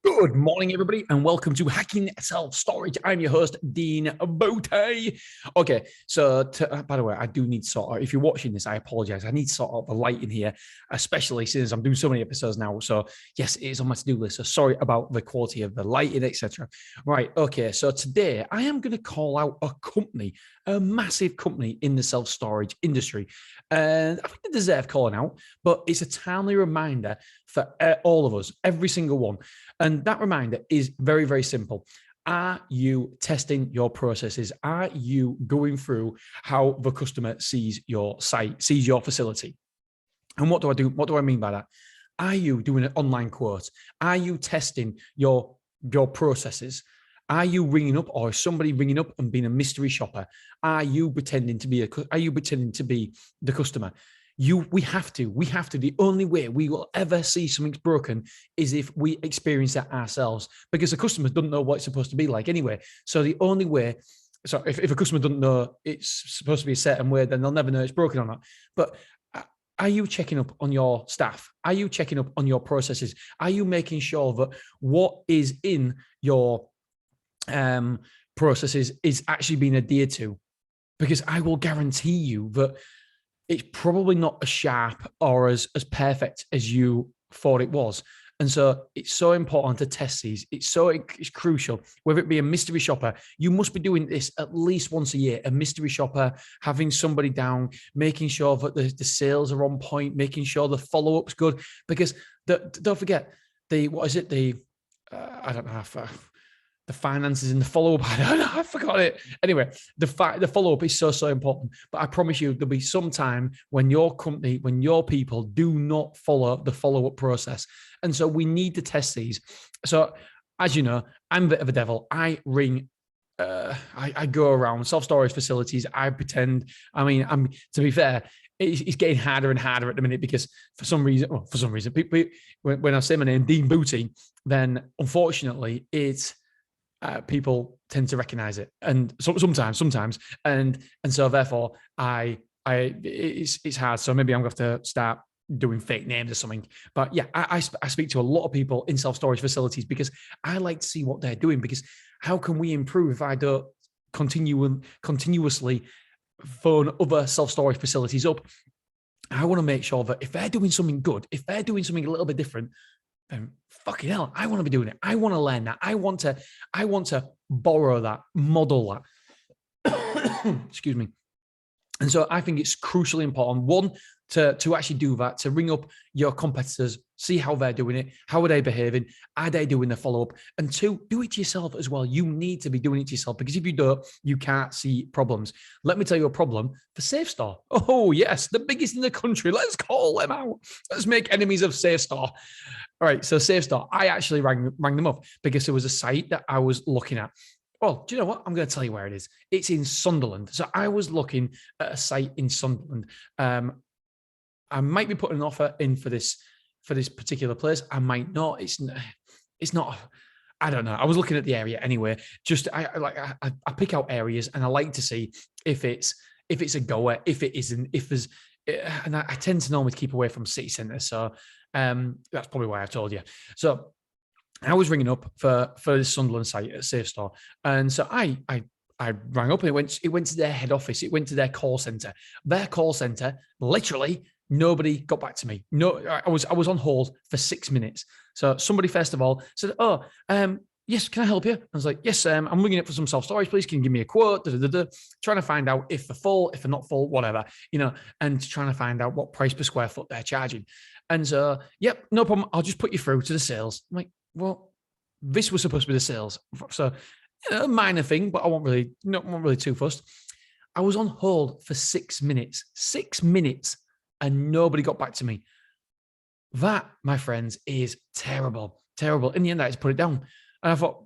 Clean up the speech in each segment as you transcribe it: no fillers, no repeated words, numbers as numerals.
Good morning, everybody, and welcome to Hacking Self-Storage. I'm your host, Dean Bote. Okay, so by the way, I do need to sort out, if you're watching this, I apologize. I need to sort out the lighting here, especially since I'm doing so many episodes now. So yes, it is on my to-do list. So sorry about the quality of the lighting, etc. Right, okay, so today I am going to call out a company, a massive company in the self-storage industry. And I think they deserve calling out, but it's a timely reminder for all of us, every single one. And that reminder is very, very simple. Are you testing your processes? Are you going through how the customer sees your site, sees your facility? And what do I do? What do I mean by that? Are you doing an online quote? Are you testing your processes? Are you ringing up, or is somebody ringing up and being a mystery shopper? Are you pretending to be the customer? We have to. The only way we will ever see something's broken is if we experience it ourselves, because the customers don't know what it's supposed to be like anyway. So the only way, so if a customer doesn't know it's supposed to be a certain way, then they'll never know it's broken or not. But are you checking up on your staff? Are you checking up on your processes? Are you making sure that what is in your processes is actually being adhered to? Because I will guarantee you that it's probably not as sharp or as perfect as you thought it was. And so it's so important to test these. It's crucial, whether it be a mystery shopper. You must be doing this at least once a year, a mystery shopper, having somebody down, making sure that the sales are on point, making sure the follow-up's good. Because don't forget, I don't know if the finances in the follow-up. I don't know, I forgot it. Anyway, the follow-up is so important. But I promise you, there'll be some time when your company, when your people do not follow the follow-up process. And so we need to test these. So as you know, I'm a bit of a devil. I ring, I go around self-storage facilities. I pretend, to be fair, it's getting harder and harder at the minute, because for some reason, people, when I say my name, Dean Booty, then unfortunately it's, people tend to recognize it, and sometimes, and so therefore it's hard. So maybe I'm going to have to start doing fake names or something. But yeah, I speak to a lot of people in self-storage facilities because I like to see what they're doing. Because how can we improve if I don't continuously phone other self-storage facilities up? I want to make sure that if they're doing something good, if they're doing something a little bit different, then fucking hell, I want to be doing it. I want to learn that. I want to borrow that, model that. Excuse me. And so I think it's crucially important, one, to actually do that, to ring up your competitors, see how they're doing it, how are they behaving, are they doing the follow-up, and two, do it yourself as well. You need to be doing it yourself, because if you don't, you can't see problems. Let me tell you a problem for SafeStore. Oh yes, the biggest in the country. Let's call them out. Let's make enemies of SafeStore. All right, so SafeStore, I actually rang them up because there was a site that I was looking at. Well, do you know what? I'm going to tell you where it is. It's in Sunderland. So I was looking at a site in Sunderland. I might be putting an offer in for this particular place. I might not. It's not. I don't know. I was looking at the area anyway. Just I pick out areas, and I like to see if it's a goer, if it isn't, if there's. And I tend to normally keep away from city centres. So that's probably why I told you. So I was ringing up for the Sunderland site at SafeStore, and so I rang up, and it went to their head office. It went to their call center. Their call center, literally nobody got back to me. No, I was on hold for 6 minutes. So somebody first of all said, "Oh, yes, can I help you?" I was like, "Yes, I'm ringing up for some self-storage, please. Can you give me a quote?" Trying to find out if they're full, if they're not full, whatever, and trying to find out what price per square foot they're charging. And so, yep, no problem. I'll just put you through to the sales. I'm like, well, this was supposed to be the sales. So, a minor thing, but I wasn't really too fussed. I was on hold for 6 minutes, and nobody got back to me. That, my friends, is terrible. In the end, I just put it down. And I thought,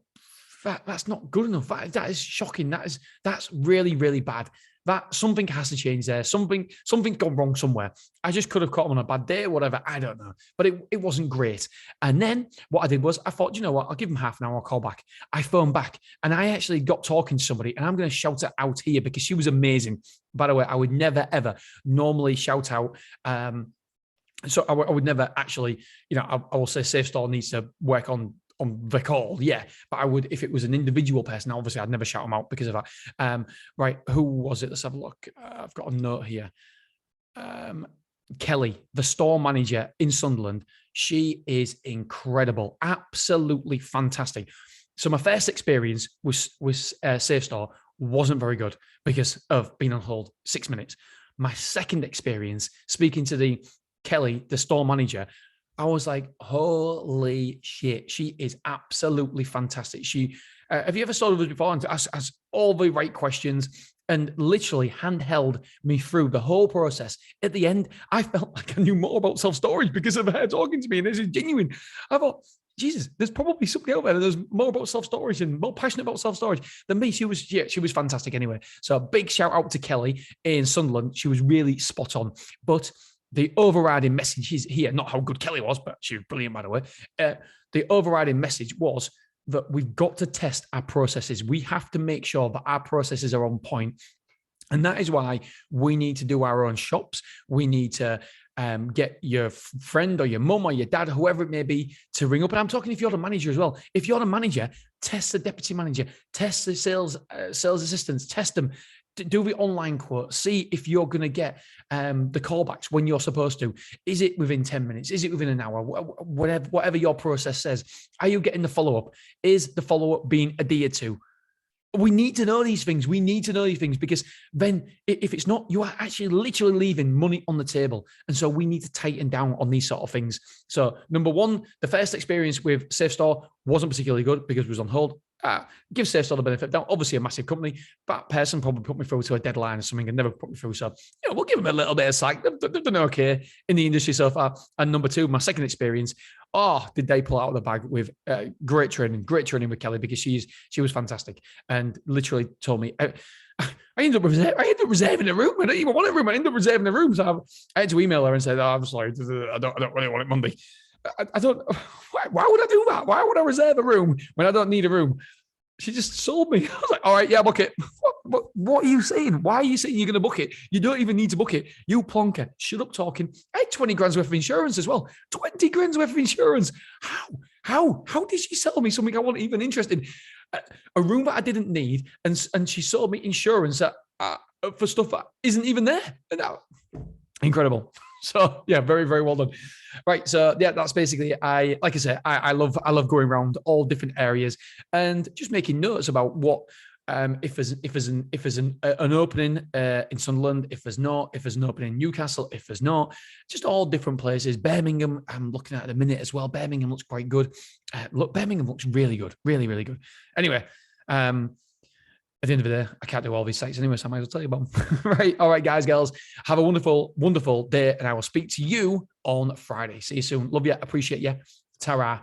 that's not good enough. That is shocking. That's really, really bad. That something has to change there. Something's gone wrong somewhere. I just could have caught them on a bad day or whatever. I don't know. But it wasn't great. And then what I did was I thought, you know what? I'll give them half an hour. I'll call back. I phoned back, and I actually got talking to somebody, and I'm going to shout it out here because she was amazing. By the way, I would never, ever normally shout out. So I would never actually, I will say SafeStore needs to work on on the call, yeah. But I would, if it was an individual person, obviously I'd never shout them out because of that. Right, who was it? Let's have a look. I've got a note here. Kelly, the store manager in Sunderland, she is incredible, absolutely fantastic. So my first experience was Safe Store wasn't very good because of being on hold 6 minutes. My second experience speaking to the Kelly, the store manager, I was like, holy shit, she is absolutely fantastic. She, have you ever started with before and asked all the right questions and literally handheld me through the whole process? At the end, I felt like I knew more about self-storage because of her talking to me, and this is genuine. I thought, Jesus, there's probably somebody out there that knows more about self-storage and more passionate about self-storage than me. She was fantastic anyway. So a big shout out to Kelly in Sunderland. She was really spot on. But the overriding message is here, not how good Kelly was, but she was brilliant, by the way. The overriding message was that we've got to test our processes. We have to make sure that our processes are on point. And that is why we need to do our own shops. We need to get your friend or your mum or your dad, whoever it may be, to ring up. And I'm talking if you're the manager as well. If you're the manager, test the deputy manager, test the sales assistants, test them. Do the online quote. See if you're going to get the callbacks when you're supposed to. Is it within 10 minutes? Is it within an hour? Whatever your process says. Are you getting the follow-up? Is the follow-up being adhered to? We need to know these things. We need to know these things because then if it's not, you are actually literally leaving money on the table. And so we need to tighten down on these sort of things. So number one, the first experience with Safe Store wasn't particularly good because it was on hold. Give Safe Store the benefit. Now, obviously a massive company. That person probably put me through to a deadline or something and never put me through. So, we'll give them a little bit of slack. They've done okay in the industry so far. And number two, my second experience, did they pull out of the bag with great training with Kelly because she was fantastic and literally told me, I ended up reserving a room. I didn't even want a room. I ended up reserving a room. So I had to email her and say, I'm sorry, I don't really want it Monday. I don't. Why would I do that? Why would I reserve a room when I don't need a room? She just sold me. I was like, all right, yeah, book it. What are you saying? Why are you saying you're going to book it? You don't even need to book it. You plonker. Shut up talking. I had 20 grand's worth of insurance as well. 20 grand's worth of insurance. How did she sell me something I wasn't even interested in? A room that I didn't need, and she sold me insurance for stuff that isn't even there. Incredible. So yeah, very, very well done. Right. So yeah, that's basically, I love going around all different areas and just making notes about what, if there's an opening in Sunderland, if there's an opening in Newcastle, if there's not, just all different places. Birmingham, I'm looking at a minute as well. Birmingham looks quite good. Birmingham looks really good, really, really good. Anyway, at the end of the day, I can't do all these sites anyway, so I might as well tell you about them. Right. All right, guys, girls, have a wonderful, wonderful day, and I will speak to you on Friday. See you soon. Love you. Appreciate you. Ta-ra.